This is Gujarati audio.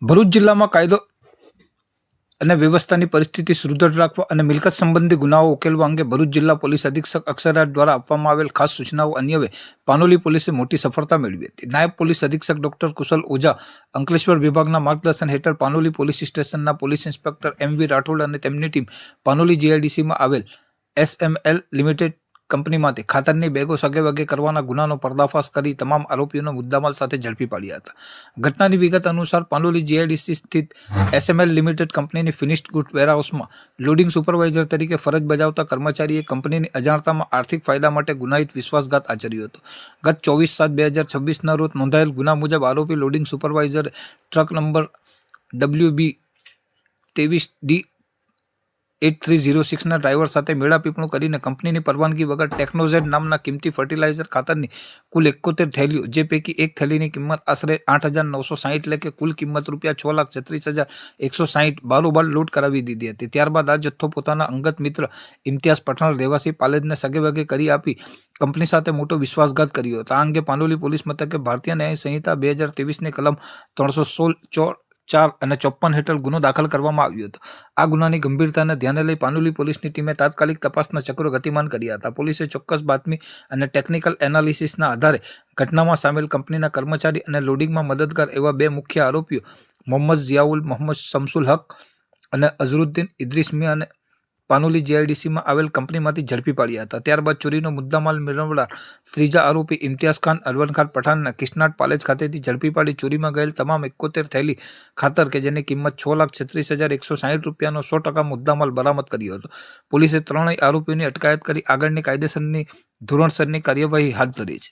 ભરૂચ જિલ્લામાં કાયદો અને વ્યવસ્થાની પરિસ્થિતિ સુદૃઢ રાખવા અને મિલકત સંબંધી ગુનાઓ ઉકેલવા અંગે ભરૂચ જિલ્લા પોલીસ અધિક્ષક અક્ષરાજ દ્વારા આપવામાં આવેલ ખાસ સૂચનાઓ અન્વયે પાનોલી પોલીસે મોટી સફળતા મેળવી હતી। નાયબ પોલીસ અધિક્ષક ડોક્ટર કુશલ ઓઝા અંકલેશ્વર વિભાગના માર્ગદર્શન હેઠળ પાનોલી પોલીસ સ્ટેશનના પોલીસ ઇન્સ્પેક્ટર એમ.વી. રાઠોડ અને તેમની ટીમ પાનોલી જીઆઈડીસીમાં આવેલ એસએમએલ લિમિટેડ કંપનીમાંથી ખાતરની બેગો સગેવગે કરવાના ગુનાનો પર્દાફાશ કરી તમામ આરોપીઓનો મુદ્દામાલ સાથે ઝડપી પાડ્યા હતા। ઘટનાની વિગત અનુસાર પાનોલી જીઆઈડીસી સ્થિત એસએમએલ લિમિટેડ કંપનીની ફિનિશ્ડ ગુડ વેરહાઉસમાં લોડિંગ સુપરવાઇઝર તરીકે ફરજ બજાવતા કર્મચારીએ કંપનીની અજાણતામાં આર્થિક ફાયદા માટે ગુનાહિત વિશ્વાસઘાત આચર્યો હતો। ગત 24/7/2026ના રોજ નોંધાયેલ ગુના મુજબ આરોપી લોડિંગ સુપરવાઇઝરે ટ્રક નંબર WB23D8306ના ડ્રાઈવર સાથે મેળાપીપણું કરીને કંપનીની પરવાનગી વગર ટેકનોઝેડ નામના કિંમતી ફર્ટિલાઇઝર ખાતરની કુલ 71 થેલીઓ, જે પૈકી એક થેલીની કિંમત આશરે 8,960 એટલે કે કુલ કિંમત ₹6,36,160 બારોબાર લોડ કરાવી દીધી હતી। ત્યારબાદ આ જથ્થો પોતાના અંગત મિત્ર ઇમ્તિયાઝ પઠાણ રહેવાસી પાલેજને સગેવગે કરી આપી કંપની સાથે મોટો વિશ્વાસઘાત કર્યો હતો। આ અંગે પાનોલી પોલીસ મથકે ભારતીય ન્યાય સંહિતા 2023ની કલમ 316 4 અને 54 હેઠળ ગુનો દાખલ કરવામાં આવ્યો હતો। આ ગુનાની ગંભીરતાને ધ્યાને લઈ પાનોલી પોલીસની ટીમે તાત્કાલિક તપાસના ચક્રો ગતિમાન કર્યા હતા। પોલીસે ચોક્કસ બાતમી અને ટેકનિકલ એનાલિસિસના આધારે ઘટનામાં સામેલ કંપનીના કર્મચારી અને લોડિંગમાં મદદગાર એવા બે મુખ્ય આરોપીઓ મોહમ્મદ ઝિયાઉલ, મોહમ્મદ શમસુલ હક અને અઝરુદ્દીન ઇદ્રીસ મિયાને પાનોલી જીઆઈડીસીમાં આવેલ કંપનીમાંથી ઝડપી પાડ્યા હતા। ત્યારબાદ ચોરીનો મુદ્દામાલ મેળવનાર ત્રીજા આરોપી ઇમ્તિયાઝ ખાન અલવન ખાન પઠાણને કિસનાટ પાલેજ ખાતેથી ઝડપી પાડી ચોરીમાં ગયેલ તમામ 71 થેલી ખાતર કે જેની કિંમત ₹6,36,160નો 100% મુદ્દામાલ બરામદ કર્યો હતો। પોલીસે ત્રણેય આરોપીઓની અટકાયત કરી આગળની કાયદેસરની ધોરણસરની કાર્યવાહી હાથ ધરી છે।